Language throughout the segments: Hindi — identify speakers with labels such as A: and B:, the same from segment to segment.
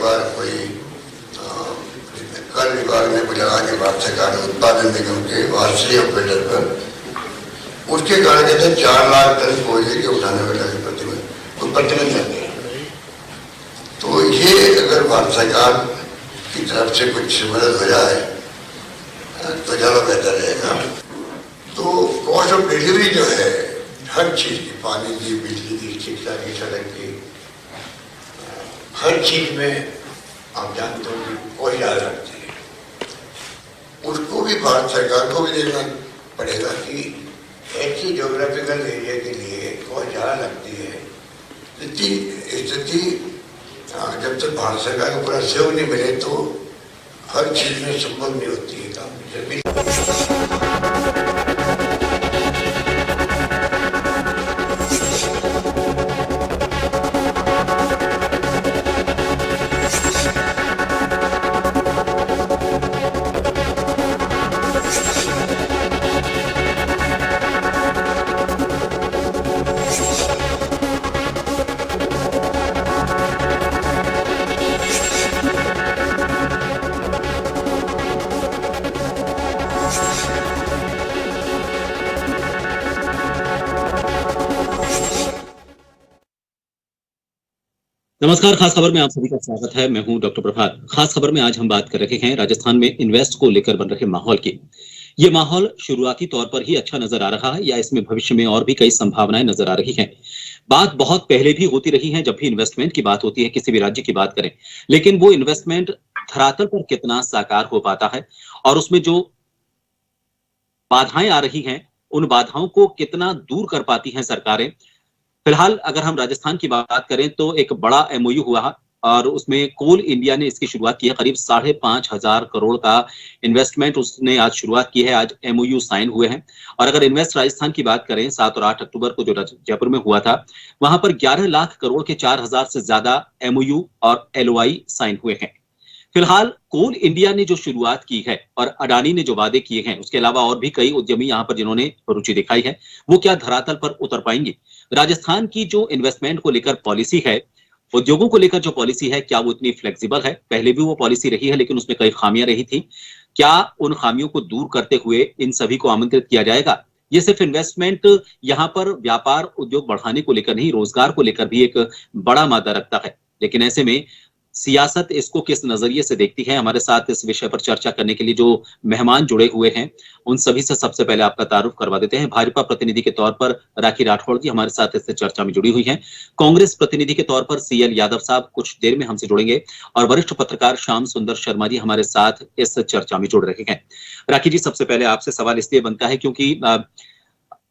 A: बार कोई कर विभाग ने कोई लगा के भारत सरकार उत्पादन निगम के वार्षिक ऑपरेटर पर उसके कारण कहते 4 लाख टन कोयले के उठाने वाला प्रतिबंध लगे। तो ये अगर भारत सरकार की तरफ से कुछ मदद हो जाए तो ज़्यादा बेहतर रहेगा। तो कॉस्ट ऑफ डिलीवरी जो है हर चीज़ की, पानी की, बिजली की, शिक्षा की, सड़क की, हर चीज़ में आप जानते हो कि कोयला लगती है, उसको भी भारत सरकार को भी देखना पड़ेगा कि ऐसी ज्योग्राफिकल एरिया के लिए कोयला लगती है। स्थिति जब तक भारत सरकार को पूरा सहयोग नहीं मिले तो हर चीज में संभव नहीं होती है काम।
B: नमस्कार, खास खबर में आप सभी का स्वागत है। मैं हूं डॉक्टर प्रभात। खास खबर में आज हम बात कर रहे हैं राजस्थान में इन्वेस्ट को लेकर बन रहे माहौल की। ये माहौल शुरुआती तौर पर ही अच्छा नजर आ रहा है या इसमें भविष्य में और भी कई संभावनाएं नजर आ रही हैं। बात बहुत पहले भी होती रही है जब भी इन्वेस्टमेंट की बात होती है, किसी भी राज्य की बात करें, लेकिन वो इन्वेस्टमेंट धरातल पर कितना साकार हो पाता है और उसमें जो बाधाएं आ रही हैं उन बाधाओं को कितना दूर कर पाती हैं सरकारें। फिलहाल अगर हम राजस्थान की बात करें तो एक बड़ा एमओयू हुआ है और उसमें कोल इंडिया ने इसकी शुरुआत की है। करीब 5,500 करोड़ का इन्वेस्टमेंट उसने आज शुरुआत की है। आज एमओयू साइन हुए हैं। और अगर इन्वेस्ट राजस्थान की बात करें, 7 और 8 अक्टूबर को जो जयपुर में हुआ था, वहां पर 11 लाख करोड़ के 4,000 से ज्यादा एमओयू और एलओआई साइन हुए हैं। फिलहाल कोल इंडिया ने जो शुरुआत की है और अडानी ने जो वादे किए हैं, उसके अलावा और भी कई उद्यमी यहां पर जिन्होंने रुचि दिखाई है, वो क्या धरातल पर उतर पाएंगे? राजस्थान की जो इन्वेस्टमेंट को लेकर पॉलिसी है, उद्योगों को लेकर जो पॉलिसी है, क्या वो इतनी फ्लेक्सिबल है? पहले भी वो पॉलिसी रही है लेकिन उसमें कई खामियां रही थी। क्या उन खामियों को दूर करते हुए इन सभी को आमंत्रित किया जाएगा? ये सिर्फ इन्वेस्टमेंट यहाँ पर व्यापार उद्योग बढ़ाने को लेकर नहीं, रोजगार को लेकर भी एक बड़ा मादा रखता है। लेकिन ऐसे में सियासत इसको किस नजरिए से देखती है? हमारे साथ इस विषय पर चर्चा करने के लिए जो मेहमान जुड़े हुए हैं, उन सभी से सबसे पहले आपका तारुफ करवा देते हैं। भाजपा प्रतिनिधि के तौर पर राखी राठौड़ जी हमारे साथ इस चर्चा में जुड़ी हुई हैं। कांग्रेस प्रतिनिधि के तौर पर सीएल यादव साहब कुछ देर में हमसे जुड़ेंगे और वरिष्ठ पत्रकार श्याम सुंदर शर्मा जी हमारे साथ इस चर्चा में जुड़ रहे हैं। राखी जी, सबसे पहले आपसे सवाल इसलिए बनता है क्योंकि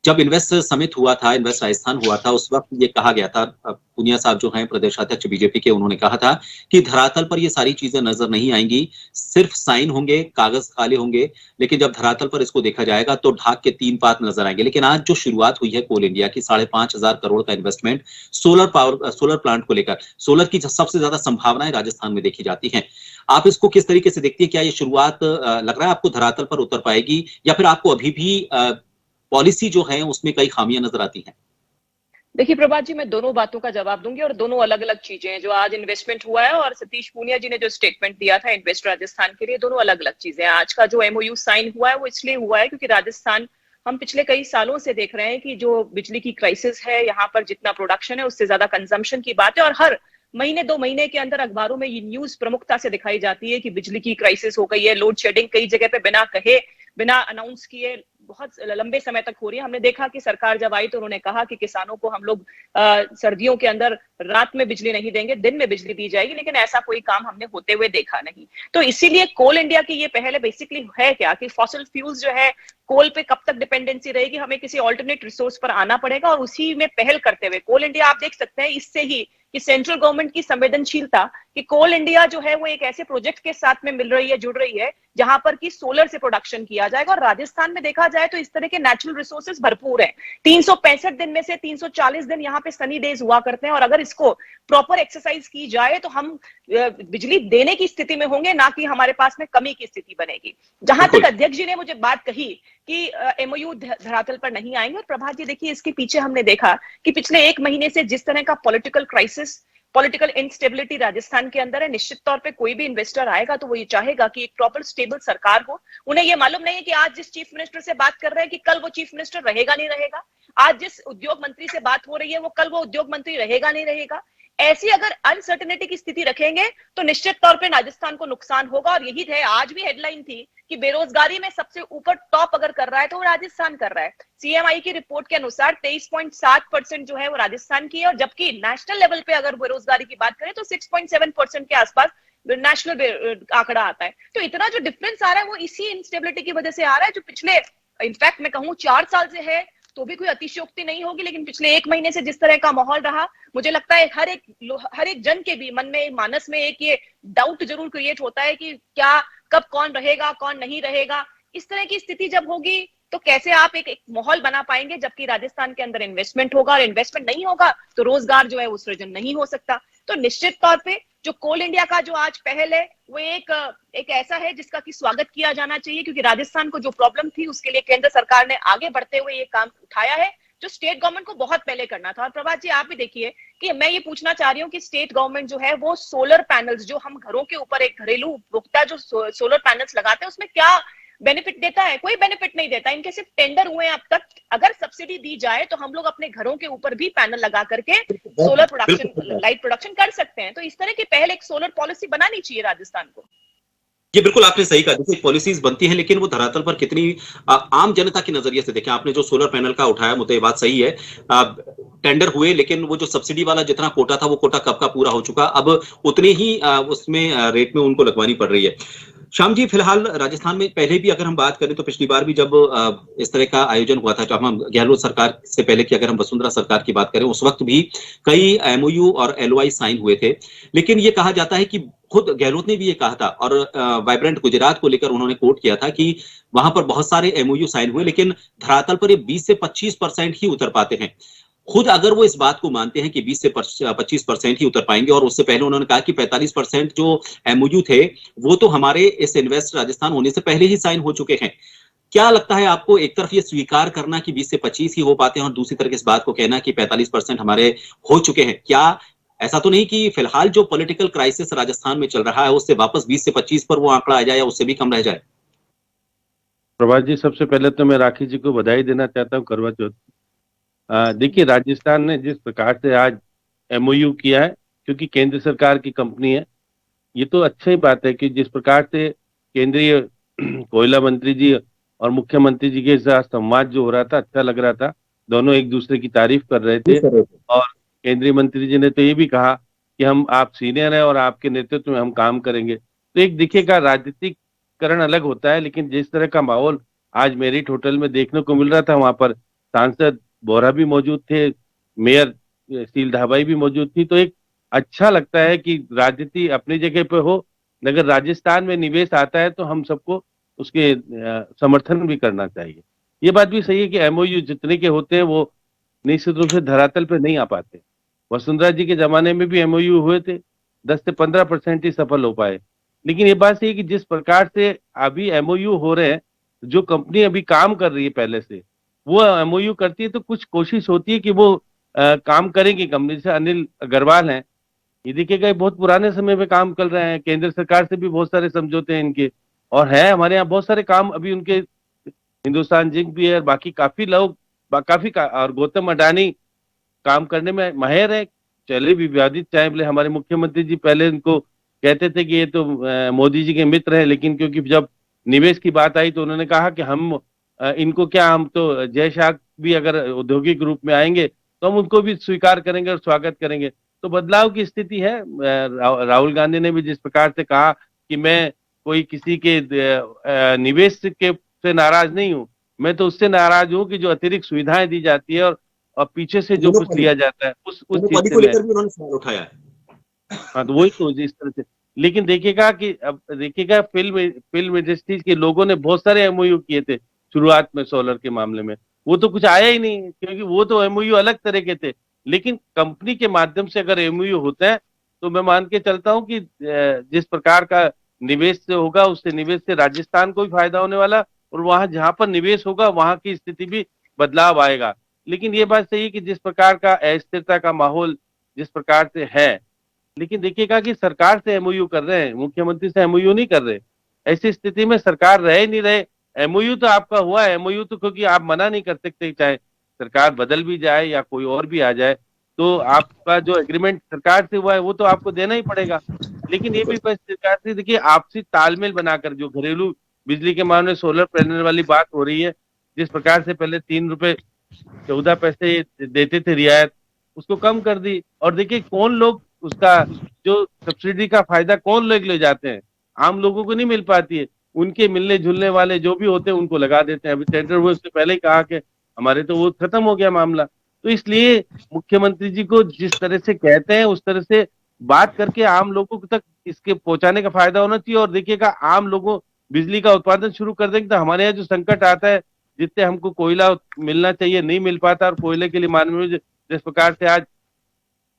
B: जब इन्वेस्ट समिट हुआ था, इन्वेस्ट राजस्थान हुआ था, उस वक्त ये कहा गया था, पुनिया साहब जो हैं प्रदेशाध्यक्ष बीजेपी के, उन्होंने कहा था कि धरातल पर ये सारी चीजें नजर नहीं आएंगी, सिर्फ साइन होंगे, कागज खाली होंगे, लेकिन जब धरातल पर इसको देखा जाएगा तो ढाक के 3 पात नजर आएंगे। लेकिन आज जो शुरुआत हुई है कोल इंडिया की, 5,500 करोड़ का इन्वेस्टमेंट सोलर प्लांट को लेकर, सोलर की सबसे ज्यादा संभावनाएं राजस्थान में देखी जाती हैं। आप इसको किस तरीके से देखती है? क्या ये शुरुआत लग रहा है आपको धरातल पर उतर पाएगी या फिर आपको अभी भी पॉलिसी जो है उसमें कई खामियां नजर आती हैं?
C: देखिए प्रभात जी, मैं दोनों बातों का जवाब दूंगी और दोनों अलग अलग चीजें हैं। जो आज इन्वेस्टमेंट हुआ है और सतीश पूनिया जी ने जो स्टेटमेंट दिया था इन्वेस्ट राजस्थान के लिए, दोनों अलग अलग चीजें हैं। आज का जो एमओयू साइन हुआ है वो इसलिए हुआ है क्योंकि राजस्थान, हम पिछले कई सालों से देख रहे हैं कि जो बिजली की क्राइसिस है, यहाँ पर जितना प्रोडक्शन है उससे ज्यादा कंजम्पशन की बात है। और हर महीने 2 महीने के अंदर अखबारों में ये न्यूज प्रमुखता से दिखाई जाती है कि बिजली की क्राइसिस हो गई है, लोड शेडिंग कई जगह पे बिना कहे, बिना अनाउंस किए बहुत लंबे समय तक हो रही है। हमने देखा कि सरकार जब आई तो उन्होंने कहा कि किसानों को हम लोग सर्दियों के अंदर रात में बिजली नहीं देंगे, दिन में बिजली दी जाएगी, लेकिन ऐसा कोई काम हमने होते हुए देखा नहीं। तो इसीलिए कोल इंडिया की ये पहले बेसिकली है क्या कि फॉसिल फ्यूल्स जो है, कोल पे कब तक डिपेंडेंसी रहेगी, हमें किसी ऑल्टरनेट रिसोर्स पर आना पड़ेगा। और उसी में पहल करते हुए कोल इंडिया, आप देख सकते हैं इससे ही कि सेंट्रल गवर्नमेंट की संवेदनशीलता कि कोल इंडिया जो है वो एक ऐसे प्रोजेक्ट के साथ में मिल रही है, जुड़ रही है, जहां पर कि सोलर से प्रोडक्शन किया जाएगा। और राजस्थान में देखा जाए तो इस तरह के नेचुरल रिसोर्सेज भरपूर हैं। 365 दिन में से 340 दिन यहाँ पे सनी डेज हुआ करते हैं और अगर इसको प्रॉपर एक्सरसाइज की जाए तो हम बिजली देने की स्थिति में होंगे, ना कि हमारे पास में कमी की स्थिति बनेगी। जहां तक अध्यक्ष जी ने मुझे बात कही कि एमओयू धरातल पर नहीं आएंगे, और प्रभात जी देखिए इसके पीछे हमने देखा कि पिछले 1 महीने से जिस तरह का political crisis political instability Rajasthan के अंदर है। निश्चित तौर पे कोई भी इन्वेस्टर आएगा तो वो ये चाहेगा कि एक प्रॉपर स्टेबल सरकार हो। उन्हें ये मालूम नहीं है कि आज जिस चीफ मिनिस्टर से बात कर रहे हैं कि कल वो चीफ मिनिस्टर रहेगा नहीं रहेगा, आज जिस उद्योग मंत्री से बात हो रही है वो कल वो उद्योग मंत्री रहेगा नहीं रहेगा। ऐसी अगर अनसर्टेनिटी की स्थिति रखेंगे तो निश्चित तौर पे राजस्थान को नुकसान होगा। और यही है, आज भी हेडलाइन थी कि बेरोजगारी में सबसे ऊपर टॉप अगर कर रहा है तो वो राजस्थान कर रहा है। सीएमआई की रिपोर्ट के अनुसार 23.7% जो है वो राजस्थान की है, और जबकि नेशनल लेवल पे अगर बेरोजगारी की बात करें तो 6.7% के आसपास नेशनल आंकड़ा आता है। तो इतना जो डिफरेंस आ रहा है वो इसी इंस्टेबिलिटी की वजह से आ रहा है, जो पिछले इनफैक्ट मैं कहूं 4 साल से है तो भी कोई अतिशयोक्ति नहीं होगी, लेकिन पिछले 1 महीने से जिस तरह का माहौल रहा, मुझे लगता है हर एक जन के भी मन में, मानस में एक ये डाउट जरूर क्रिएट होता है कि क्या कब कौन रहेगा कौन नहीं रहेगा। इस तरह की स्थिति जब होगी तो कैसे आप एक माहौल बना पाएंगे, जबकि राजस्थान के अंदर इन्वेस्टमेंट होगा, और इन्वेस्टमेंट नहीं होगा तो रोजगार जो है वो सृजन नहीं हो सकता। तो निश्चित तौर पे जो कोल इंडिया का जो आज पहल है वो एक ऐसा है जिसका कि स्वागत किया जाना चाहिए, क्योंकि राजस्थान को जो प्रॉब्लम थी उसके लिए केंद्र सरकार ने आगे बढ़ते हुए ये काम उठाया है, जो स्टेट गवर्नमेंट को बहुत पहले करना था। और प्रभात जी आप भी देखिए कि मैं ये पूछना चाह रही हूँ कि स्टेट गवर्नमेंट जो है वो सोलर पैनल्स, जो हम घरों के ऊपर एक घरेलू उपभोक्ता जो सोलर पैनल्स लगाते हैं उसमें क्या बेनिफिट देता है? कोई बेनिफिट नहीं देता। इनके सिर्फ टेंडर हुए हैं अब तक। अगर सब्सिडी दी जाए तो हम लोग अपने घरों के ऊपर भी पैनल लगा करके सोलर प्रोडक्शन, लाइट प्रोडक्शन कर सकते हैं। तो इस तरह की पहले एक सोलर पॉलिसी बनानी चाहिए राजस्थान को।
B: ये बिल्कुल आपने सही कहा, देखिए पॉलिसीज बनती हैं लेकिन वो धरातल पर कितनी आम जनता के नजरिए से देखें। आपने जो सोलर पैनल का उठाया मुद्दा, ये बात सही है, टेंडर हुए लेकिन वो जो सब्सिडी वाला जितना कोटा था वो कोटा कब का पूरा हो चुका, अब उतने ही उसमें रेट में उनको लगवानी पड़ रही है। श्याम जी, फिलहाल राजस्थान में पहले भी अगर हम बात करें तो पिछली बार भी जब इस तरह का आयोजन हुआ था, जब हम गहलोत सरकार से पहले की अगर हम वसुंधरा सरकार की बात करें, उस वक्त भी कई एमओयू और एलओआई साइन हुए थे। लेकिन ये कहा जाता है कि खुद गहलोत ने भी ये कहा था, और वाइब्रेंट गुजरात को लेकर उन्होंने कोट किया था कि वहां पर बहुत सारे एमओयू साइन हुए लेकिन धरातल पर ये 20 से 25% ही उतर पाते हैं। खुद अगर वो इस बात को मानते हैं कि 20 से 25% ही उतर पाएंगे, और उससे पहले उन्होंने कहा कि 45% जो एमओयू थे वो तो हमारे इस इन्वेस्ट राजस्थान होने से पहले ही साइन हो चुके हैं। क्या लगता है आपको, एक तरफ ये स्वीकार करना कि 20 से 25 ही हो पाते हैं और दूसरी तरफ इस बात को कहना कि 45% हमारे हो चुके हैं, क्या ऐसा तो नहीं कि फिलहाल जो पॉलिटिकल क्राइसिस राजस्थान में चल रहा है उससे वापस 20 से 25 पर वो आंकड़ा आ जाए या उससे भी कम रह जाए?
D: प्रभात जी, सबसे पहले तो मैं राखी जी को बधाई देना चाहता हूँ करवा चौथ। देखिए, राजस्थान ने जिस प्रकार से आज एमओयू किया है, क्योंकि केंद्र सरकार की कंपनी है, ये तो अच्छी बात है कि जिस प्रकार से केंद्रीय कोयला मंत्री जी और मुख्यमंत्री जी के साथ संवाद जो हो रहा था, अच्छा लग रहा था। दोनों एक दूसरे की तारीफ कर रहे थे, और केंद्रीय मंत्री जी ने तो ये भी कहा कि हम, आप सीनियर हैं और आपके नेतृत्व में हम काम करेंगे। तो एक दिखेगा राजनीतिकरण अलग होता है, लेकिन जिस तरह का माहौल आज मेरिट होटल में देखने को मिल रहा था, वहां पर सांसद बोरा भी मौजूद थे, मेयर सील धाबाई भी मौजूद थी, तो एक अच्छा लगता है कि राजनीति अपनी जगह पे हो, अगर राजस्थान में निवेश आता है तो हम सबको उसके समर्थन भी करना चाहिए। ये बात भी सही है कि एमओयू जितने के होते हैं वो निश्चित रूप से धरातल पे नहीं आ पाते। वसुंधरा जी के जमाने में भी एमओयू हुए थे, 10 से 15% ही सफल हो पाए। लेकिन ये बात सही है कि जिस प्रकार से अभी एमओयू हो रहे हैं, जो कंपनी अभी काम कर रही है पहले से, वो एमओयू करती है तो कुछ कोशिश होती है कि वो काम करेंगे कंपनी से। अनिल अग्रवाल हैं, ये देखिएगा बहुत पुराने समय में काम कर रहे हैं, केंद्र सरकार से भी बहुत सारे समझौते हैं इनके, और है हमारे यहाँ बहुत सारे काम अभी उनके, हिंदुस्तान जिंक भी है, बाकी काफी लोग और गौतम अडानी काम करने में माहिर है। चले भी विवादित चाहे बोले, हमारे मुख्यमंत्री जी पहले इनको कहते थे कि ये तो मोदी जी के मित्र है, लेकिन क्योंकि जब निवेश की बात आई तो उन्होंने कहा कि हम इनको क्या, हम तो जय शाह भी अगर औद्योगिक रूप में आएंगे तो हम उनको भी स्वीकार करेंगे और स्वागत करेंगे। तो बदलाव की स्थिति है। राहुल गांधी ने भी जिस प्रकार से कहा कि मैं कोई किसी के निवेश के से नाराज नहीं हूं, मैं तो उससे नाराज हूं कि जो अतिरिक्त सुविधाएं दी जाती है और पीछे से जो कुछ लिया जाता है उस चीज से लेकर भी उन्होंने सवाल उठाया है। हाँ, तो वही तो इस तरह से। लेकिन देखिएगा कि अब देखिएगा फिल्म इंडस्ट्रीज के लोगों ने बहुत सारे एमओयू किए थे शुरुआत में सोलर के मामले में, वो तो कुछ आया ही नहीं, क्योंकि वो तो एमओयू अलग तरह के थे। लेकिन कंपनी के माध्यम से अगर एमओयू होता है तो मैं मान के चलता हूं कि जिस प्रकार का निवेश से होगा, उससे निवेश से राजस्थान को भी फायदा होने वाला, और वहां जहां पर निवेश होगा वहां की स्थिति भी बदलाव आएगा। लेकिन ये बात सही है कि जिस प्रकार का अस्थिरता का माहौल जिस प्रकार से है, लेकिन देखिएगा कि सरकार से एमओयू कर रहे हैं, मुख्यमंत्री से एमओयू नहीं कर रहे। ऐसी स्थिति में सरकार रहे नहीं रहे, एमओयू तो आपका हुआ है, एमओयू तो क्योंकि आप मना नहीं कर सकते, चाहे सरकार बदल भी जाए या कोई और भी आ जाए, तो आपका जो एग्रीमेंट सरकार से हुआ है वो तो आपको देना ही पड़ेगा। लेकिन ये भी बस सरकार से देखिए आपसी तालमेल बनाकर, जो घरेलू बिजली के मामले में सोलर पैनल वाली बात हो रही है, जिस प्रकार से पहले 3 रुपए 14 पैसे देते थे रियायत, उसको कम कर दी। और देखिए कौन लोग उसका जो सब्सिडी का फायदा कौन लोग ले जाते हैं, आम लोगों को नहीं मिल पाती है, उनके मिलने जुलने वाले जो भी होते हैं उनको लगा देते हैं। अभी टेंडर हुए उससे पहले ही कहा कि हमारे तो वो खत्म हो गया मामला। तो इसलिए मुख्यमंत्री जी को जिस तरह से कहते हैं उस तरह से बात करके आम लोगों तक इसके पहुंचाने का फायदा होना चाहिए। और देखिएगा आम लोगों बिजली का उत्पादन शुरू कर देंगे तो हमारे यहाँ जो संकट आता है, जितने हमको कोयला मिलना चाहिए नहीं मिल पाता, और कोयले के लिए माननीय जिस प्रकार से आज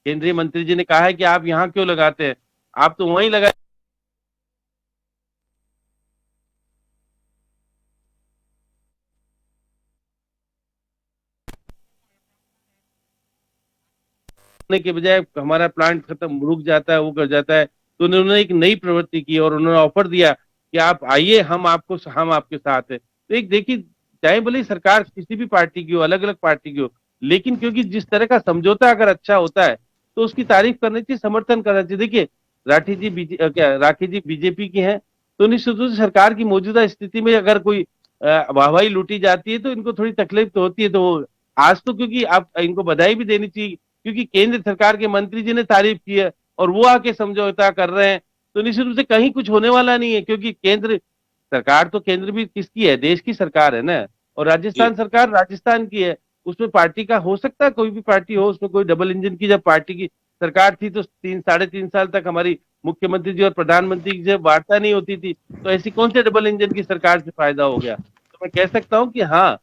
D: केंद्रीय मंत्री जी ने कहा है कि आप यहाँ क्यों लगाते हैं, आप तो वहीं लगाने के बजाय हमारा प्लांट खत्म रुक जाता है, वो कर जाता है। तो उन्होंने एक नई प्रवृत्ति की और उन्होंने ऑफर दिया कि आप आइए, हम आपके साथ है। तो एक देखिए, चाहे भले सरकार किसी भी पार्टी की हो, अलग अलग पार्टी की हो, लेकिन क्योंकि जिस तरह का समझौता अगर अच्छा होता है तो उसकी तारीफ करनी चाहिए, समर्थन करना चाहिए। देखिए राखी जी बीजेपी की हैं, तो निश्चित रूप से सरकार की मौजूदा स्थिति में अगर कोई वाहवाही लूटी जाती है तो इनको थोड़ी तकलीफ तो होती है। तो आज तो क्योंकि आप इनको बधाई भी देनी चाहिए, क्योंकि केंद्र सरकार के मंत्री जी ने तारीफ की है और वो आके समझौता कर रहे हैं, तो निश्चित रूप से कहीं कुछ होने वाला नहीं है। क्योंकि केंद्र सरकार तो केंद्र भी किसकी है, देश की सरकार है ना, और राजस्थान सरकार राजस्थान की है। उसमें पार्टी का हो सकता है, कोई भी पार्टी हो, उसमें कोई डबल इंजन की जब पार्टी की सरकार थी तो 3 साढ़े 3 साल तक हमारी मुख्यमंत्री जी और प्रधानमंत्री की जब वार्ता नहीं होती थी, तो ऐसी कौन से डबल इंजन की सरकार से फायदा हो गया। तो मैं कह सकता हूं कि हाँ,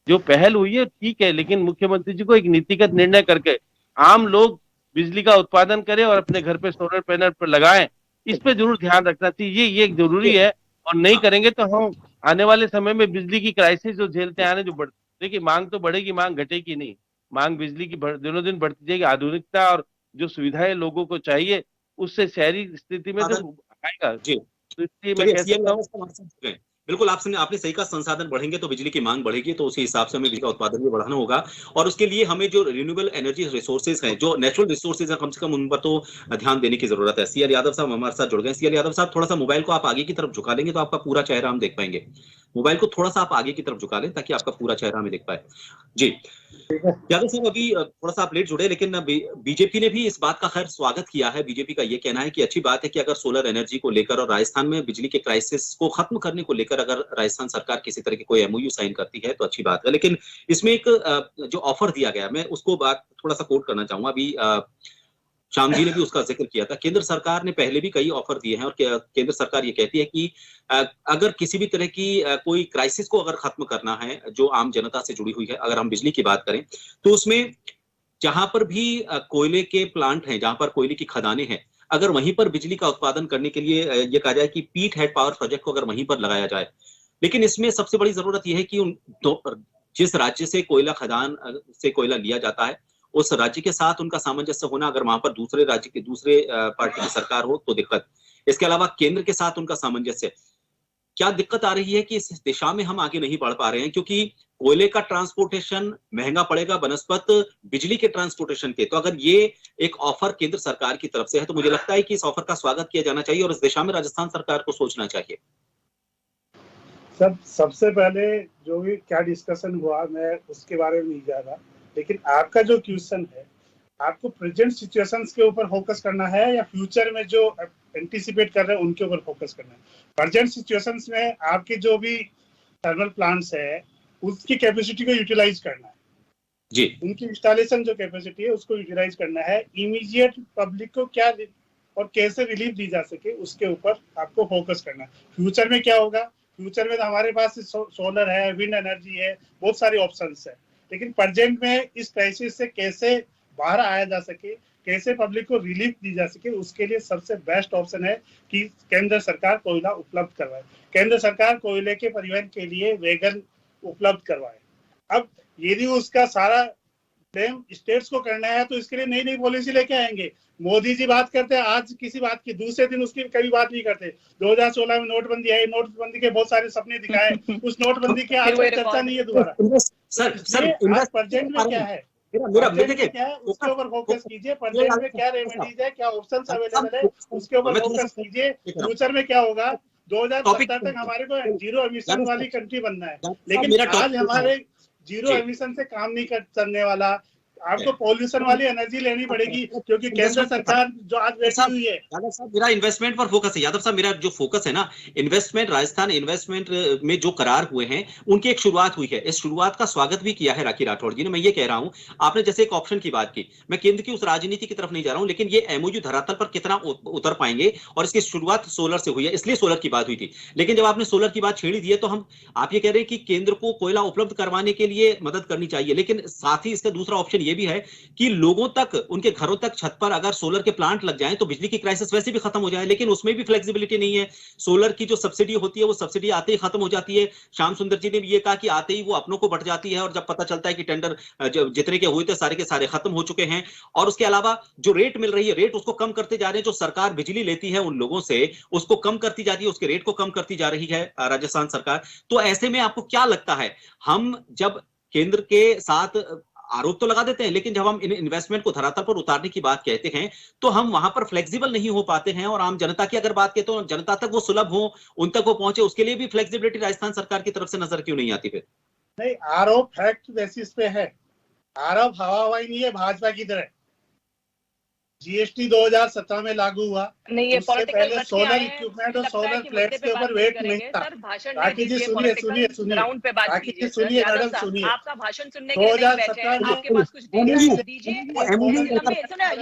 D: जो पहल हुई है ठीक है, लेकिन मुख्यमंत्री जी को एक नीतिगत निर्णय करके आम लोग बिजली का उत्पादन करें और अपने घर पे सोलर पैनल पर लगाएं, इस पे जरूर ध्यान रखना चाहिए। ये एक जरूरी है, और नहीं करेंगे तो हम आने वाले समय में बिजली की क्राइसिस जो झेलते आने जो देखिए मांग तो बढ़ेगी, मांग घटेगी नहीं। मांग बिजली की दिनों दिन बढ़ती जाएगी। आधुनिकता और जो सुविधाएं लोगों को चाहिए उससे शहरी स्थिति में तो आएगा।
B: जी,
D: तो इसलिए मैं
B: चलिए
D: कह
B: सीएम
D: सकता हूँ
B: रावत हमारे साथ जुड़ गए। बिल्कुल आपने सही कहा, संसाधन बढ़ेंगे तो बिजली की मांग बढ़ेगी, तो उसी हिसाब से हमें बिजली का उत्पादन भी बढ़ाना होगा। और उसके लिए हमें जो रिन्यूएबल एनर्जी रिसोर्सेज हैं, जो नेचुरल रिसोर्सेज हैं, कम से कम उन पर तो ध्यान देने की जरूरत है। सीआर यादव साहब हमारे साथ जुड़ गए। सीआर यादव साहब, थोड़ा सा मोबाइल को आप आगे की तरफ झुका लेंगे तो आपका पूरा चेहरा हम देख पाएंगे। मोबाइल को थोड़ा सा आप आगे की तरफ झुका लें ताकि आपका पूरा चेहरा हमें देख पाए। जी यादव साहब, अभी थोड़ा सा आप लेट जुड़े, लेकिन बीजेपी ने भी इस बात का खैर स्वागत किया है। बीजेपी का ये कहना है कि अच्छी बात है कि अगर सोलर एनर्जी को लेकर और राजस्थान में बिजली के क्राइसिस को खत्म करने को लेकर अगर राजस्थान सरकार किसी तरह की कोई एमओयू साइन करती है तो अच्छी बात है। लेकिन इसमें एक जो ऑफर दिया गया, मैं उसको बात थोड़ा सा कोट करना चाहूंगा। अभी श्याम जी ने भी उसका जिक्र किया था। केंद्र सरकार ने पहले भी कई ऑफर दिए हैं और केंद्र सरकार ये कहती है कि अगर किसी भी तरह की कोई क्राइसिस को अगर खत्म करना है जो आम जनता से जुड़ी हुई है, अगर हम बिजली की बात करें तो उसमें जहां पर भी कोयले के प्लांट हैं, जहां पर कोयले की खदानें हैं, अगर वहीं पर बिजली का उत्पादन करने के लिए ये कहा जाए कि पीट हेड पावर प्रोजेक्ट को अगर वहीं पर लगाया जाए। लेकिन इसमें सबसे बड़ी जरूरत यह है कि जिस राज्य से कोयला खदान से कोयला लिया जाता है उस राज्य के साथ उनका सामंजस्य होना। अगर वहां पर दूसरे राज्य के दूसरे पार्टी की सरकार हो तो दिक्कत। इसके अलावा केंद्र के साथ उनका सामंजस्य। क्या दिक्कत आ रही है कि इस दिशा में हम आगे नहीं बढ़ पा रहे हैं, क्योंकि कोयले का ट्रांसपोर्टेशन महंगा पड़ेगा बनस्पत बिजली के ट्रांसपोर्टेशन के। तो अगर ये एक ऑफर केंद्र सरकार की तरफ से है तो मुझे लगता है कि इस ऑफर का स्वागत किया जाना चाहिए और इस दिशा में राजस्थान सरकार को सोचना चाहिए।
E: सबसे पहले जो भी क्या डिस्कशन हुआ मैं उसके बारे में नहीं जा रहा, लेकिन आपका जो क्वेश्चन है, आपको प्रेजेंट सिचुएशंस के ऊपर फोकस करना है या फ्यूचर में जो एंटीसिपेट कर रहे हैं उनके ऊपर फोकस करना है। प्रेजेंट सिचुएशंस में आपके जो भी थर्मल प्लांट्स है उसकी कैपेसिटी को यूटिलाइज करना है
B: जी,
E: उनकी इंस्टॉलेशन जो कैपेसिटी है उसको यूटिलाइज करना है। इमीडिएट पब्लिक को क्या और कैसे रिलीफ दी जा सके उसके ऊपर आपको फोकस करना है। फ्यूचर में क्या होगा, फ्यूचर में तो हमारे पास सोलर है, विंड एनर्जी है, बहुत सारे ऑप्शंस है, लेकिन प्रेजेंट में इस क्राइसिस से कैसे बाहर आया जा सके, कैसे पब्लिक को रिलीफ दी जा सके, उसके लिए सबसे बेस्ट ऑप्शन है कि केंद्र सरकार कोयला उपलब्ध करवाए। केंद्र सरकार कोयले के परिवहन के लिए वैगन उपलब्ध करवाए। अब यदि उसका सारा ब्लेम स्टेट्स को करना है तो इसके लिए नई नई पॉलिसी लेके आएंगे। मोदी जी बात करते हैं आज किसी बात की, दूसरे दिन उसकी कभी बात नहीं करते। 2016 में नोटबंदी आई, नोटबंदी के बहुत सारे सपने दिखाए, उस नोटबंदी की आज तक चर्चा नहीं है दोबारा।
B: सर
E: आज प्रेजेंट में क्या है, क्या है उसके ऊपर फोकस कीजिए। प्रेजेंट में क्या रेमेडीज है, क्या ऑप्शंस अवेलेबल है, उसके ऊपर फोकस कीजिए। फ्यूचर में क्या होगा, 2070 तक हमारे को जीरो एमिशन वाली कंट्री बनना है, लेकिन आज हमारे जीरो एमिशन से काम नहीं चलने वाला। आपको पॉल्यूशन वाली एनर्जी लेनी पड़ेगी, क्योंकि केंद्र सरकार जो आज बैठी हुई है।
B: यादव साहब मेरा इन्वेस्टमेंट पर फोकस है। यादव साहब मेरा जो फोकस है ना, इन्वेस्टमेंट, राजस्थान इन्वेस्टमेंट में जो करार हुए हैं उनकी एक शुरुआत हुई है। इस शुरुआत का स्वागत भी किया है राखी राठौड़ जी ने। मैं ये कह रहा हूं, आपने जैसे एक ऑप्शन की बात की, मैं केंद्र की उस राजनीति की तरफ नहीं जा रहा हूं, लेकिन ये एमओयू धरातल पर कितना उतर पाएंगे, और इसकी शुरुआत सोलर से हुई है, इसलिए सोलर की बात हुई थी। लेकिन जब आपने सोलर की बात छेड़ी दी है तो आप ये कह रहे हैं कि केंद्र को कोयला उपलब्ध करवाने के लिए मदद करनी चाहिए, लेकिन साथ ही इसका दूसरा ऑप्शन ये भी है कि लोगों तक, उनके घरों तक छत पर अगर सोलर के प्लांट लग जाएं तो बिजली की क्राइसिस वैसे भी खत्म हो जाए। लेकिन उसमें भी फ्लेक्सिबिलिटी नहीं है। सोलर की जो सब्सिडी होती है वो सब्सिडी आते ही खत्म हो जाती है। श्याम सुंदर जी ने भी ये कहा कि आते ही वो अपनों को बढ़ जाती है, और जब पता चलता है कि टेंडर जितने के हुए थे सारे के सारे खत्म हो चुके हैं। और उसके अलावा जो रेट मिल रही है, रेट उसको कम करते जा रहे हैं। जो सरकार बिजली लेती है उन लोगों से, उसको कम करती जा रही है, उसके रेट को कम करती जा रही है राजस्थान सरकार। तो ऐसे में आपको क्या लगता है, हम जब केंद्र के साथ आरोप तो लगा देते हैं, लेकिन जब हम इन इन्वेस्टमेंट को धरातल पर उतारने की बात कहते हैं तो हम वहां पर फ्लेक्सिबल नहीं हो पाते हैं। और आम जनता की अगर बात करें तो जनता तक वो सुलभ हो, उन तक वो पहुंचे, उसके लिए भी फ्लेक्सिबिलिटी राजस्थान सरकार की तरफ से नजर क्यों नहीं आती? फिर
E: नहीं, आरोप फैक्ट बेसिस पे है, आरोप हवा हवाई नहीं है भाजपा की तरह। जीएसटी 2017 में लागू हुआ,
C: नहीं, ये
E: उससे पहले सोलर इक्विपमेंट और सोलर फ्लैट्स के ऊपर वेट नहीं था। राखी जी सुनिए
C: ग्राउंड पे बात
E: राखी जी
C: कीजिए।
E: सुनिए,
C: यादव
E: मैडम
C: साहब,
E: सुनिए।
C: आपका भाषण सुनने के लिए नहीं बैठे हैं,
E: 2017
C: आपके पास कुछ डेटा दीजिए। सुनो,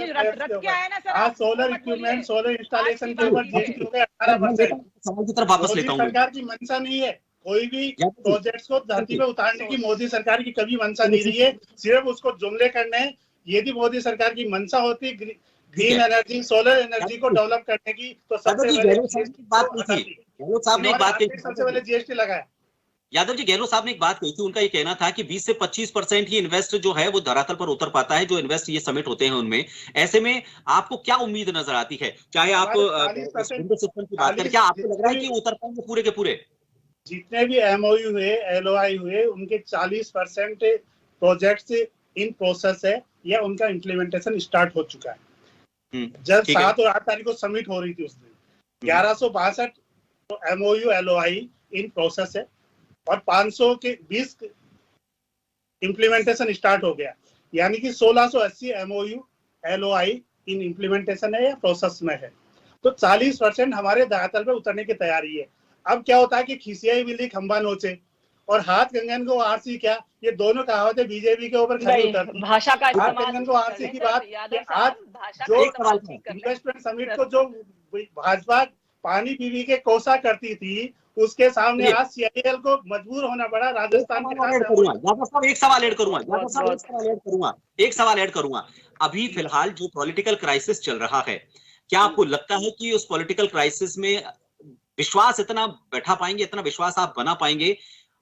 C: ये रट के आए ना सर,
E: आज सोलर इक्विपमेंट, सोलर इंस्टॉलेशन के ऊपर जीएसटी हो गया 18%।
B: सवाल की तरफ वापस लेता हूं।
E: सरकार की मंशा नहीं है कोई भी प्रोजेक्ट्स को धरती पे उतारने की, मोदी सरकार की कभी मंशा नहीं रही है, सिर्फ उसको जुमले करने हैं। यदि मोदी सरकार की मंशा होती ग्रीन एनर्जी, सोलर एनर्जी को डेवलप करने की, तो सबसे पहले जीएसटी लगाया।
B: यादव जी, गहलोत साहब ने एक बात कही थी, उनका ये कहना था कि 20 से 25% ही इन्वेस्ट जो है वो धरातल पर उतर पाता है, जो इन्वेस्ट ये समिट होते हैं उनमें। ऐसे में आपको क्या उम्मीद नजर आती है, चाहे आप सिस्टम की बात करें, क्या आपको लग रहा है कि उतर पाएंगे पूरे के पूरे?
E: जितने भी एमओयू हुए, एलओआई हुए, उनके 40% प्रोजेक्ट्स इन प्रोसेस है या उनका इम्प्लीमेंटेशन स्टार्ट हो चुका है। जब 7 और 8 तारीख को समिट हो रही थी उस दिन 1162 एमओयू एलओआई इन प्रोसेस है, और 520 इम्प्लीमेंटेशन स्टार्ट हो गया। यानी कि 1680 एमओयू एलओआई इन इम्प्लीमेंटेशन है या प्रोसेस में है। तो 40% हमारे धरातल पे उतरने की तैयारी है। अब क्या होता है कि खिसियाई बिल्ली खंबा नोचे और हाथ कंगन को आरसी, क्या ये दोनों कहावतें बीजेपी के ऊपर खड़ी उतरती।
C: भाषा का
E: हाथ कंगन को आरसी की बात, आज जो इन्वेस्टमेंट समिट को जो भाजपा पानी पीवी के कोसा करती थी, उसके सामने आज सीआईएल को मजबूर होना पड़ा। राजस्थान के
B: साथ एक सवाल ऐड करूंगा। अभी फिलहाल जो पॉलिटिकल क्राइसिस चल रहा है, क्या आपको लगता है कि उस पॉलिटिकल क्राइसिस में विश्वास इतना बैठा पाएंगे, इतना विश्वास आप बना पाएंगे?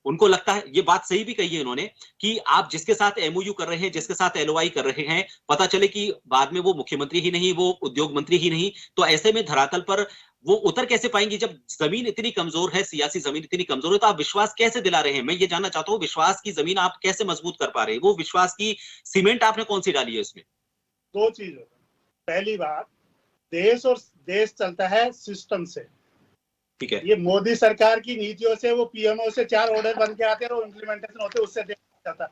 B: उनको लगता है, ये बात सही भी कही है इन्होंने, कि आप जिसके साथ एमओयू कर रहे हैं, जिसके साथ एलओआई कर रहे हैं, पता चले कि बाद में वो मुख्यमंत्री ही नहीं, वो उद्योग मंत्री ही नहीं, तो ऐसे में धरातल पर वो उतर कैसे पाएंगी? जब जमीन इतनी कमजोर है, सियासी जमीन इतनी कमजोर है, तो आप विश्वास कैसे दिला रहे हैं? मैं ये जानना चाहता हूँ, विश्वास की जमीन आप कैसे मजबूत कर पा रहे हैं? वो विश्वास की सीमेंट आपने कौन सी डाली है इसमें?
E: 2 चीज। पहली बात, देश चलता है सिस्टम से। ठीक है, ये मोदी सरकार की नीतियों से, वो पीएमओ से 4 ऑर्डर बन के आते हैं और इम्प्लीमेंटेशन होते हैं, उससे देश चलता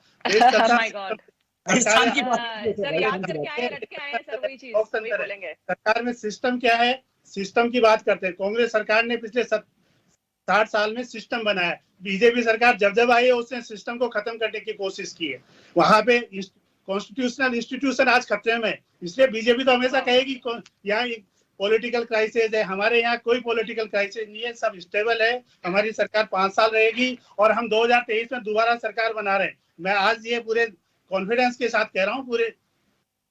E: सरकार में सिस्टम क्या है, सिस्टम की बात करते हैं। कांग्रेस सरकार ने पिछले 60 साल में सिस्टम बनाया। बीजेपी सरकार जब आई है उसने सिस्टम को खत्म करने की कोशिश की है। वहां पे कॉन्स्टिट्यूशनल इंस्टीट्यूशन आज खतरे में, इसलिए बीजेपी तो हमेशा कहेगी यहाँ पॉलिटिकल क्राइसिस है। हमारे यहाँ कोई पॉलिटिकल क्राइसिस नहीं है, सब स्टेबल है। हमारी सरकार 5 साल रहेगी और हम 2023 में दोबारा सरकार बना रहे हैं। मैं आज ये पूरे कॉन्फिडेंस के साथ कह रहा हूँ, पूरे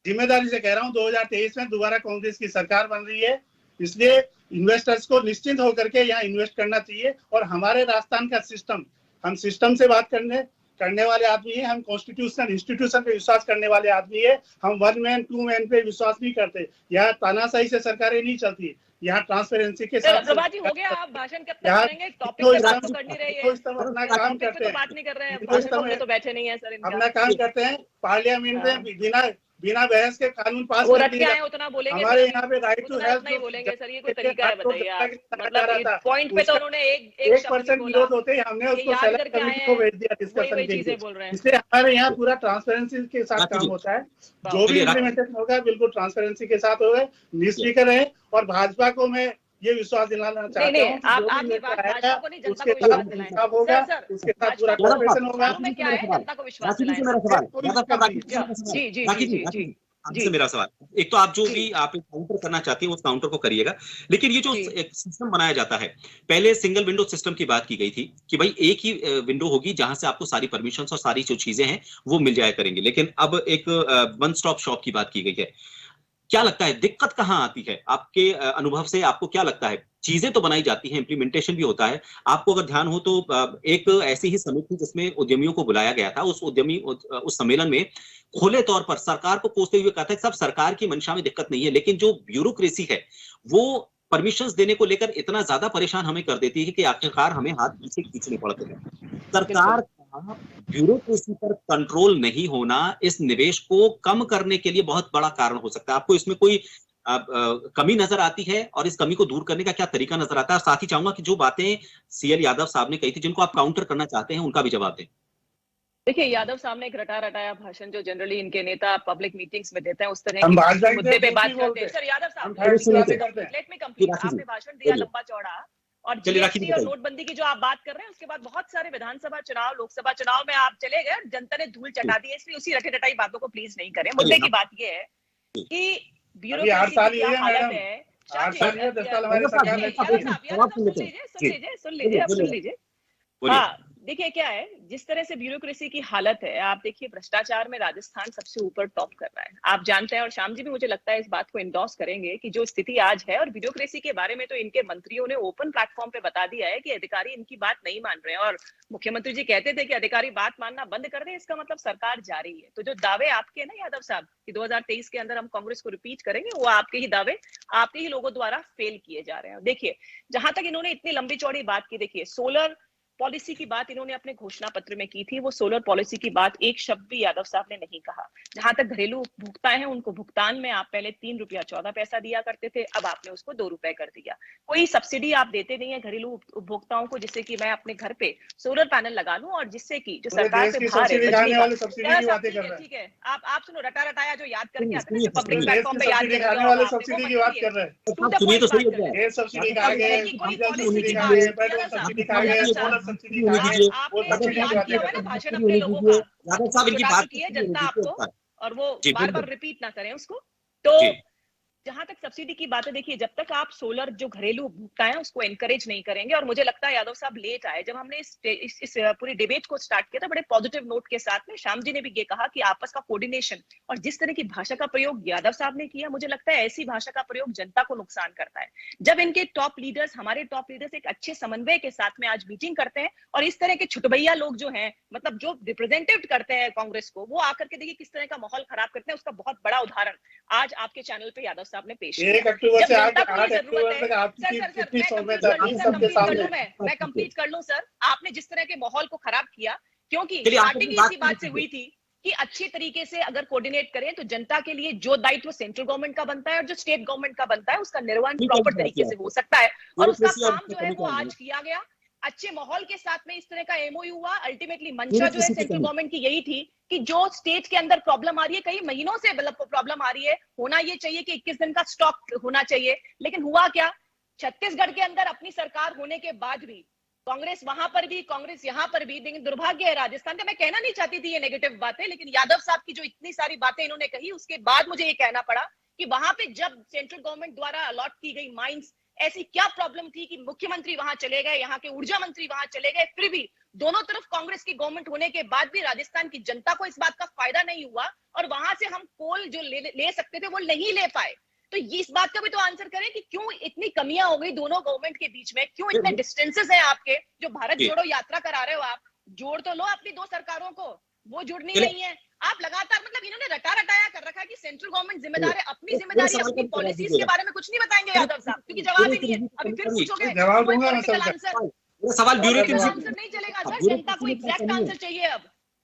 E: जिम्मेदारी से कह रहा हूँ, 2023 में दोबारा कांग्रेस की सरकार बन रही है। इसलिए इन्वेस्टर्स को निश्चिंत होकर के यहाँ इन्वेस्ट करना चाहिए। और हमारे राजस्थान का सिस्टम, हम सिस्टम से बात करने करने वाले आदमी है, हम कॉन्स्टिट्यूशनल इंस्टीट्यूशन पे विश्वास करने वाले आदमी है। हम 1 मैन 2 मैन पे विश्वास नहीं करते। यहाँ तानाशाही से सरकारें नहीं चलती, यहाँ ट्रांसपेरेंसी के साथ।
C: प्रभात जी हो गया, आप भाषण कब तक
E: यहाँ
C: करेंगे? टॉपिक पे बात तो कर नहीं रही है,
E: अपना काम करते हैं,
C: बात नहीं कर रहे हैं, भाषण में तो बैठे नहीं है सर इनका।
E: अपना काम करते हैं। पार्लियामेंट में बिना बहस के कानून पास
C: वो
E: कर
C: रट के आए उतना बोलेंगे,
E: हमारे यहाँ पे राइट टू हेल्थ
C: नहीं बोलेंगे सर, ये कोई तरीका है बताइए आप? मतलब पॉइंट पे तो उन्होंने एक
E: 1% विरोध होते ही हमने उसको सेलेक्ट कमेटी को भेज दिया डिस्कशन के लिए। इसलिए हमारे यहाँ पूरा ट्रांसपेरेंसी के साथ काम होता है। जो भी इम्प्लीमेंटेशन होगा बिल्कुल ट्रांसपेरेंसी के साथ होगा, निष्क्रिय रहे। और भाजपा को मैं ये विश्वास दिलाना चाहता हूँ,
C: आप भाजपा को नहीं, जनता को विश्वास दिलाएं
E: होगा, उसके साथ पूरा कोऑपरेशन होगा।
C: क्या है, जनता को विश्वास दिलाएं। जी जी जी जी
B: आपसे मेरा सवाल, एक तो आप जो भी आप काउंटर करना चाहती हैं उस काउंटर को करिएगा, लेकिन ये जो एक सिस्टम बनाया जाता है, पहले सिंगल विंडो सिस्टम की बात की गई थी कि भाई एक ही विंडो होगी जहां से आपको सारी परमिशन और सारी जो चीजें हैं वो मिल जाया करेंगे, लेकिन अब एक वन स्टॉप शॉप की बात की गई है। क्या लगता है दिक्कत कहां आती है आपके अनुभव से? आपको क्या लगता है? चीजें तो बनाई जाती हैं, इंप्लीमेंटेशन भी होता है। आपको अगर ध्यान हो तो एक ऐसी ही समिति जिसमें उद्यमियों को बुलाया गया था, उस सम्मेलन में खुले तौर पर सरकार को कोसते हुए कहा था सब सरकार की मंशा में दिक्कत नहीं है, लेकिन जो ब्यूरोक्रेसी है वो परमिशंस देने को लेकर इतना ज्यादा परेशान हमें कर देती है कि आखिरकार हमें हाथ पीछे खींचने पड़ते हैं। सरकार का ब्यूरोक्रेसी पर कंट्रोल नहीं होना इस निवेश को कम करने के लिए बहुत बड़ा कारण हो सकता है। आपको इसमें कोई कमी नजर आती है और इस कमी को दूर करने का क्या तरीका नजर आता है? साथ ही चाहूंगा कि जो बातें सीएल यादव साहब ने कही थी जिनको आप काउंटर करना चाहते हैं उनका भी जवाब दें।
C: देखिए, यादव साहब ने एक रटाया भाषण जो जनरली इनके नेता पब्लिक मीटिंग्स में देते हैं उस तरह के मुद्दे पे बात करते हैं। सर यादव साहब, लेट मी कंप्लीट। आपने भाषण दिया लंबा चौड़ा, और जीएसटी और नोटबंदी की जो आप बात कर रहे हैं उसके बाद बहुत सारे विधानसभा चुनाव, लोकसभा चुनाव में आप चले गए, जनता ने धूल चटा दी है, इसलिए उसी रटे रटाई बातों को प्लीज नहीं करें। मुद्दे की बात ये है कि ब्यूरोक्रेसी की क्या हालत है। सुन लीजिए। हाँ, देखिए क्या है, जिस तरह से ब्यूरोक्रेसी की हालत है, आप देखिए भ्रष्टाचार में राजस्थान सबसे ऊपर टॉप कर रहा है। आप जानते हैं, और श्याम जी भी मुझे लगता है इस बात को इंडोर्स करेंगे कि जो स्थिति आज है, और ब्यूरोक्रेसी के बारे में तो इनके मंत्रियों ने ओपन प्लेटफॉर्म पे बता दिया है कि अधिकारी इनकी बात नहीं मान रहे हैं, और मुख्यमंत्री जी कहते थे कि अधिकारी बात मानना बंद कर दें, इसका मतलब सरकार जा रही है। तो जो दावे आपके ना यादव साहब कि 2023 के अंदर हम कांग्रेस को रिपीट करेंगे, वो आपके ही दावे, आपके ही लोगों द्वारा फेल किए जा रहे हैं। देखिए, जहां तक इन्होंने इतनी लंबी चौड़ी बात की, देखिए सोलर पॉलिसी की बात इन्होंने अपने घोषणा पत्र में की थी, वो सोलर पॉलिसी की बात एक शब्द भी यादव साहब ने नहीं कहा। जहां तक घरेलू उपभोक्ता हैं, उनको भुगतान में आप पहले 3 रुपया 14 पैसा दिया करते थे, अब आपने उसको 2 रुपए कर दिया। कोई सब्सिडी आप देते नहीं है घरेलू उपभोक्ताओं को, जिससे कि मैं अपने घर पे सोलर पैनल लगा लूं, और जिससे कि जो सरकार से भार है, ठीक है, आप सुनो, रटाया जो याद करके आते हैं पब्लिक प्लेटफॉर्म पे याद करके वाले सब्सिडी की बात कर रहे हैं, सुनिए तो सही है। सब्सिडी का आगे, सब्सिडी का आगे, पेट्रोल सब्सिडी का आगे, सोलर सब्सिडी का आगे, वो सब्सिडी की बात कर रहे हैं। भाषण अपने लोगों का
B: यादव साहब इनकी बात
C: की है जनता आपको, और वो बार-बार रिपीट ना करें उसको। तो जहां तक सब्सिडी की बात है, देखिए जब तक आप सोलर जो घरेलू उपभोक्ता है उसको एनकरेज नहीं करेंगे, और मुझे लगता है यादव साहब लेट आए, जब हमने इस पूरी डिबेट को स्टार्ट किया था बड़े पॉजिटिव नोट के साथ में, श्याम जी ने भी ये कहा कि आपस का कोऑर्डिनेशन, और जिस तरह की भाषा का प्रयोग यादव साहब ने किया, मुझे लगता है ऐसी भाषा का प्रयोग जनता को नुकसान करता है। जब इनके टॉप लीडर्स, हमारे टॉप लीडर्स एक अच्छे समन्वय के साथ में आज मीटिंग करते हैं, और इस तरह के छुटभैया लोग जो हैं, मतलब जो रिप्रेजेंटेटिव करते हैं कांग्रेस को, वो आकर के देखिए किस तरह का माहौल खराब करते हैं, उसका बहुत बड़ा उदाहरण आज आपके चैनल पे यादव साहब ने पेश किया। अक्टूबर से 8 अक्टूबर तक आपकी कितनी मैं कंप्लीट कर लूं सर। आपने जिस तरह के माहौल को खराब किया, क्योंकि स्टार्टिंग इसी बात से हुई थी कि अच्छे तरीके से अगर कोऑर्डिनेट करें तो जनता के लिए जो दायित्व सेंट्रल गवर्नमेंट का बनता है और जो स्टेट गवर्नमेंट का बनता है, उसका निर्वहन प्रॉपर तरीके से हो सकता है, और उसका काम जो है वो आज किया गया। अच्छे माहौल के साथ में इस तरह का एमओयू हुआ। अल्टीमेटली मंशा जो है सेंट्रल गवर्नमेंट की यही थी कि जो स्टेट के अंदर प्रॉब्लम आ रही है, कई महीनों से प्रॉब्लम आ रही है, होना ये चाहिए कि 21 दिन का स्टॉक होना चाहिए, लेकिन हुआ क्या, छत्तीसगढ़ के अंदर अपनी सरकार होने के बाद भी कांग्रेस वहां पर भी, कांग्रेस यहां पर भी, लेकिन दुर्भाग्य है राजस्थान का, मैं कहना नहीं चाहती थी ये नेगेटिव बातें, लेकिन यादव साहब की जो इतनी सारी बातें इन्होंने कही, उसके बाद मुझे ये कहना पड़ा कि वहां पे जब सेंट्रल गवर्नमेंट द्वारा अलॉट की गई माइंस, ऐसी क्या प्रॉब्लम थी कि मुख्यमंत्री वहां चले गए, यहाँ के ऊर्जा मंत्री वहां चले गए, फिर भी दोनों तरफ कांग्रेस की गवर्नमेंट होने के बाद भी राजस्थान की जनता को इस बात का फायदा नहीं हुआ, और वहां से हम कोल जो ले सकते थे वो नहीं ले पाए। तो इस बात का भी तो आंसर करें कि क्यों इतनी कमियां हो गई दोनों गवर्नमेंट के बीच में, क्यों इतने डिस्टेंसेस हैं आपके, जो भारत जोड़ो यात्रा करा रहे हो आप, जोड़ तो लो अपनी दो सरकारों को, वो जुड़नी
B: चलिए।
C: नहीं है। आप लगातार मतलब इन्होंने रटाया कर रखा है कि सेंट्रल गवर्नमेंट जिम्मेदार है, अपनी
B: मेरे
C: जिम्मेदारी
B: सवाल
C: अपनी
B: का जवाब
C: पॉलिसीज
B: दीजिएगा।
C: के बारे में कुछ नहीं बताएंगे यादव साहब, क्योंकि जवाब ही नहीं है। अभी फिर पूछोगे
E: जवाब
C: कोई
E: दूंगा मैं
C: पॉलिटिकल
E: सबका।
C: आंसर,
B: मेरा सवाल ब्यूरोक्रेसी
C: आंसर नहीं चलेगा
B: अब
C: सर, जनता को
B: ब्यूरोक्रेसी में क्या
C: एग्जैक्ट
B: कमी है?
C: आंसर चाहिए अब।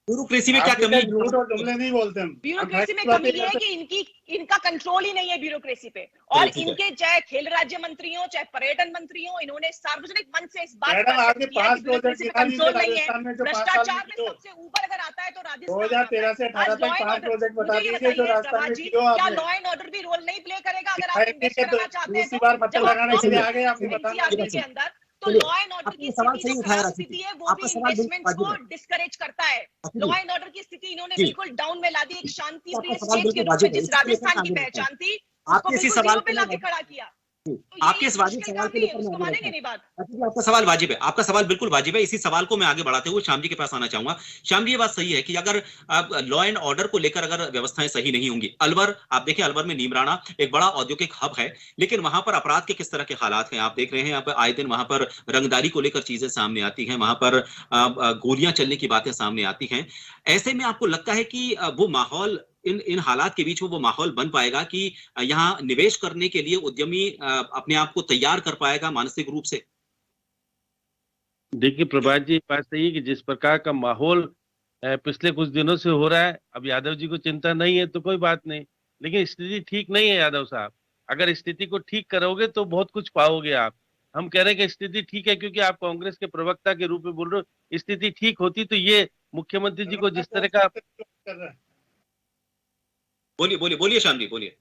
B: ब्यूरोक्रेसी में क्या
E: आपके
B: कमी
E: साथ झूठ और जुमले
B: है?
E: नहीं बोलते हम।
C: ब्यूरोक्रेसी में
E: आप बातें
C: कमी ये है
E: करते
C: कि इनका कंट्रोल ही नहीं है ब्यूरोक्रेसी पे, और
B: ठीक है।
C: इनके चाहे खेल राज्य मंत्री हो चाहे पर्यटन मंत्री हो, इन्होंने सार्वजनिक मंच से इस बात
E: मैडम,
C: पर
E: आपके
C: किया है
E: 5
C: कि
E: प्रोजेक्ट
C: ब्यूरोक्रेसी पे
E: गिना दीजिए
C: कंट्रोल नहीं है।
E: राजस्थान में जो 5 साल में
C: भ्रष्टाचार में
E: किए हो।
C: सबसे ऊपर अगर आता है तो राजस्थान
E: 2013 से 18 तक 5 प्रोजेक्ट बता दीजिए जो राजस्थान में किए हो
C: क्या
E: आपने।
C: लॉ एंड ऑर्डर भी रोल नहीं प्ले करेगा अगर आप इन्वेस्ट
E: तो
C: करना चाहते हैं
E: दूसरी
C: तो?
E: बार पत्थर
C: जब आप
E: लगाने के लिए आ गए,
C: top
E: आपको बताना
C: NCRT
B: चाहिए।
C: के अंदर तो
B: चलिए,
C: लॉ एंड ऑर्डर की
B: आपने सवाल
C: स्थिति
B: सही
C: जो
B: उठाया
C: खराब
B: राखी जी।
C: स्थिति है वो
B: आपका
C: भी
B: सवाल बिल्कुल
C: इन्वेस्टमेंट्स को
B: वाजिब है।
C: डिस्करेज करता है।
B: राखी
C: लॉ
B: जी,
C: एंड ऑर्डर की स्थिति इन्होंने
B: जी।
C: बिल्कुल डाउन में ला दी। एक शांति
B: आपका
C: प्रिय
B: सवाल
C: स्टेट के
B: बिल्कुल
C: रूप में
B: वाजिब है,
C: जिस
B: इसको लेकर
C: राजस्थान
B: मैं
C: की
B: आगे बढ़ता हूँ।
C: पहचान थी उसको
B: आपके इसी
C: बिल्कुल
B: सवाल
C: जीरो पे
B: को
C: लाके
B: मैं
C: खड़ा किया।
B: जी,
C: तो ये
B: आपके इस वाजिब
C: मुश्किल
B: सवाल
C: काम
B: को
C: नहीं है,
B: लेकर मैं
C: उसको
B: आगे
C: मानेंगे
B: बढ़ता हूँ।
C: नहीं बात।
B: राखी जी, आपका सवाल वाजिब है, आपका सवाल बिल्कुल वाजिब है। इसी सवाल को मैं आगे बढ़ाते हुए श्याम जी के पास आना चाहूंगा। श्याम जी, ये बात सही है कि अगर लॉ एंड ऑर्डर को लेकर अगर व्यवस्थाएं सही नहीं होंगी, अलवर आप देखें, अलवर में नीमराना एक बड़ा औद्योगिक हब है, लेकिन वहां पर अपराध के किस तरह के हालात हैं आप देख रहे हैं। आप आए दिन वहां पर रंगदारी को लेकर चीजें सामने आती हैं, वहां पर गोलियां चलने की बातें सामने आती हैं। ऐसे में आपको लगता है कि वो माहौल इन इन हालात के बीच में वो माहौल बन पाएगा कि यहाँ निवेश करने के लिए उद्यमी अपने आप को तैयार कर पाएगा मानसिक रूप से?
D: देखिए प्रभात जी, बात सही है कि जिस प्रकार का माहौल पिछले कुछ दिनों से हो रहा है, अब यादव जी को चिंता नहीं है तो कोई बात नहीं, लेकिन स्थिति ठीक नहीं है यादव साहब। अगर स्थिति को ठीक करोगे तो बहुत कुछ पाओगे आप। हम कह रहे हैं कि स्थिति ठीक है क्योंकि आप कांग्रेस के प्रवक्ता के रूप में बोल रहे हो। स्थिति ठीक होती तो ये मुख्यमंत्री जी को जिस तरह का
E: कर रहा है।
B: बोलिए बोलिए बोलिए श्याम जी, बोलिए।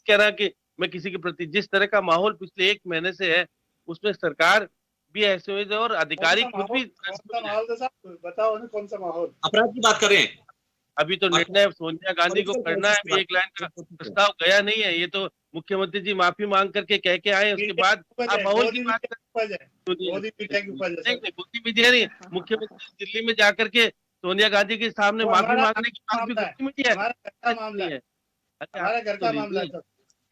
D: कह रहा कि मैं किसी के प्रति जिस तरह का माहौल पिछले 1 महीने से है, उसमें सरकार भी ऐसे हुए और अधिकारी खुद भी
E: कौन सा माहौल था साहब, बताओ ना कौन सा माहौल।
B: अपराध की बात कर रहे हैं।
D: अभी तो निर्णय सोनिया गांधी को करना है, अभी 1 लाइन का प्रस्ताव गया नहीं है। ये तो मुख्यमंत्री जी माफी मांग करके कह के आए, उसके बाद आप माहौल की बात
E: उपज है, मोदी पीछे की उपज है।
D: नहीं, मोदी मीडिया नहीं, मुख्यमंत्री दिल्ली में जाकर के सोनिया गांधी के सामने
E: वो
D: माफी
E: हमारा
D: मांगने की बात भी
E: मामला है,
D: खुद मीडिया
E: हमारा घर का मामला है, हमारे घर का मामला है सर।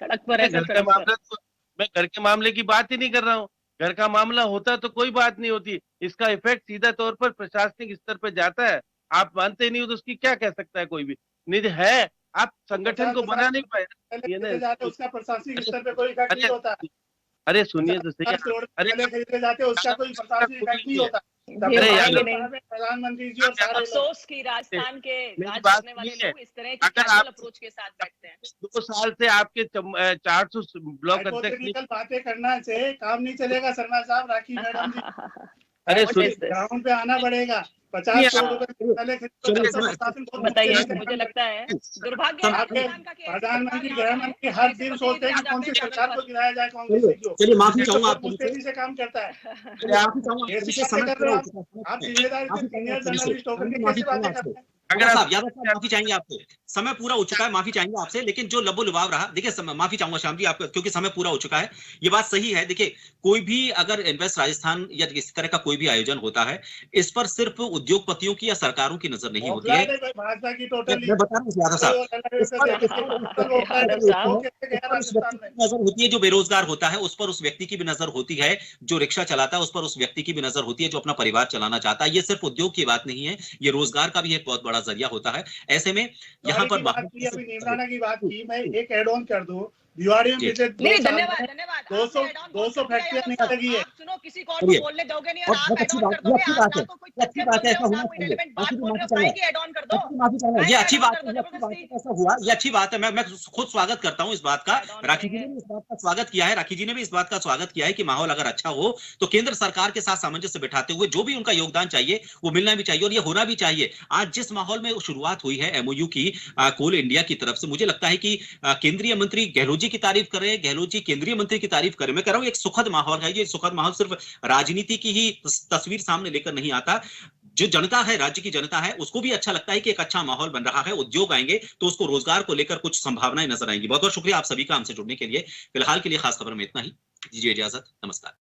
C: सड़क पर है
D: घर
C: सर,
D: का
C: सड़क पर।
D: मामला तो मैं घर के मामले की बात ही नहीं कर रहा हूँ। घर का मामला होता तो कोई बात नहीं होती, इसका इफेक्ट सीधा तौर पर प्रशासनिक स्तर पर जाता है। आप मानते नहीं हो तो उसकी क्या कह सकता है कोई भी? निधि है, आप संगठन को बना नहीं पाए। ये
E: खरीदे जाते उसका प्रशासनिक स्तर पे कोई इफेक्ट नहीं
D: अच्छा,
E: होता।
D: अरे सुनिए तो सही।
E: 50 करोड़
D: अरे
E: पहले खरीदे जाते उसका कोई प्रशासनिक इफेक्ट नहीं होता।
C: ये
D: अरे यार,
C: मानेंगे नहीं।
E: प्रधानमंत्री जी और सारे लोग
C: अफसोस की राजस्थान के
D: मेरी
C: राज
D: बात
C: करने वाले
D: सुनिए।
C: लोग इस तरह की
D: अगर
C: कैजुअल
D: आप-
C: अप्रोच के साथ बैठते हैं।
D: 2 साल से आपके 400 ब्लॉक अध्यक्ष
E: हाइपोथेटिकल बातें करना से काम नहीं चलेगा शर्मा साहब, राखी मैडम जी।
D: अरे
C: What
D: सुनिए,
C: is this?
E: ग्राउंड पे आना पड़ेगा। 50 करोड़ रुपए पहले खरीदो,
B: चलिए,
E: तब तो प्रशासन बहुत
C: बताइए,
E: मुश्किल से
C: मुझे लगता है दुर्भाग्य है
E: आपके
C: राजस्थान का कि ऐसे
E: प्रधानमंत्री
C: सरकार
E: गृह
C: यहाँ
E: मंत्री
C: है,
E: हर
C: ऐसे
E: दिन
C: प्रतिनिधि
E: सोचते हैं
C: आ
E: कि कौन सी
C: जाते हैं
E: सरकार
C: जगह
E: को गिराया जाए, कांग्रेस
B: चलिए
E: को।
B: चलिए, माफी
E: ये तो
B: चाहूंगा
E: बहुत
B: आपसे।
E: मुस्तैदी से काम करता है।
B: चलिए, माफी चाहूंगा
E: कैसी
B: आपसे,
E: बातें
B: समय
E: कर रहे
B: पूरा
E: हो
B: हो चुका है।
E: आप सीनियर
B: माफी चाहूंगा आपसे।
E: जर्नलिस्ट होकर के
B: माफी
E: कैसी
B: चाहूंगा
E: बातें
B: आपसे।
E: करते हैं?
B: यादव साहब माफी चाहेंगे आपसे। समय पूरा हो चुका है, माफी चाहेंगे आपसे, लेकिन जो लबो लुभाव रहा, देखिए माफी चाहूंगा श्याम जी आपका, क्योंकि समय पूरा हो चुका है। ये बात सही है। देखिए, कोई भी अगर इन्वेस्ट राजस्थान या इस तरह का कोई भी आयोजन होता है, इस पर सिर्फ उद्योगपतियों की या सरकारों की नजर नहीं होती है।
E: भाजपा की टोटली
B: मैं बता रहा हूँ यादव साहब, इस पर उस व्यक्ति की नजर होती है जो बेरोजगार होता है, उस पर उस व्यक्ति की भी नजर होती है जो रिक्शा चलाता है, उस पर उस व्यक्ति की भी नजर होती है जो अपना परिवार चलाना चाहता है। ये सिर्फ उद्योग की बात नहीं है, ये रोजगार का भी एक बहुत बड़ा जरिया होता है। ऐसे में यहाँ पर
E: अभी निमराना की बात की, मैं एक एड ऑन कर दूं। दिवाड़ी में पिछले 2
C: नहीं,
E: साल
C: धन्यवाद
E: में
C: धन्यवाद।
E: 200 फैक्ट्रियां निकल गई है।
C: सुनो, किसी को और को बोलने दोगे नहीं और आप
B: बहुत
C: ऐड
B: अच्छी
C: ऑन
B: बात,
C: कर दोगे।
B: अच्छी
C: आप
B: बात
C: ना
B: है,
C: तो कोई
B: अच्छी
C: तथ्य
B: बात
C: बोल
B: है,
C: रहे
B: ऐसा
C: हो, ना
B: होना
C: कोई
B: चाहिए।
C: रिलेवेंट बात बोल रहे हो,
B: माफी
C: काहे की ऐड ऑन कर दो।
B: माफी चाहूंगा, ये अच्छी बात है,
C: जबरदस्ती।
B: ऐसा हुआ, ये अच्छी बात है। मैं खुद स्वागत करता हूँ इस बात का।
C: Add on
B: राखी जी ने भी इस बात का स्वागत किया है, राखी जी ने भी इस बात का स्वागत किया है कि माहौल अगर अच्छा हो तो केंद्र सरकार के साथ सामंजस्य बिठाते हुए जो भी उनका योगदान चाहिए वो मिलना भी चाहिए और ये होना भी चाहिए। आज जिस माहौल में शुरुआत हुई है एमओयू की कोल इंडिया की तरफ से, मुझे लगता है कि केंद्रीय मंत्री गहलोत जी की तारीफ कर रहे हैं, गहलोत जी केंद्रीय मंत्री की तारीफ कर रहे हैं। मैं कह रहा हूं एक सुखद माहौल है। ये सुखद माहौल सिर्फ राजनीति की ही तस्वीर सामने लेकर नहीं आता, जो जनता है, राज्य की जनता है, उसको भी अच्छा लगता है कि एक अच्छा माहौल बन रहा है। उद्योग आएंगे तो उसको रोजगार को लेकर कुछ संभावनाएं नजर आएंगी। बहुत बहुत शुक्रिया आप सभी का हमसे जुड़ने के लिए। फिलहाल के लिए खास खबर में इतना ही, दीजिए इजाजत, नमस्कार।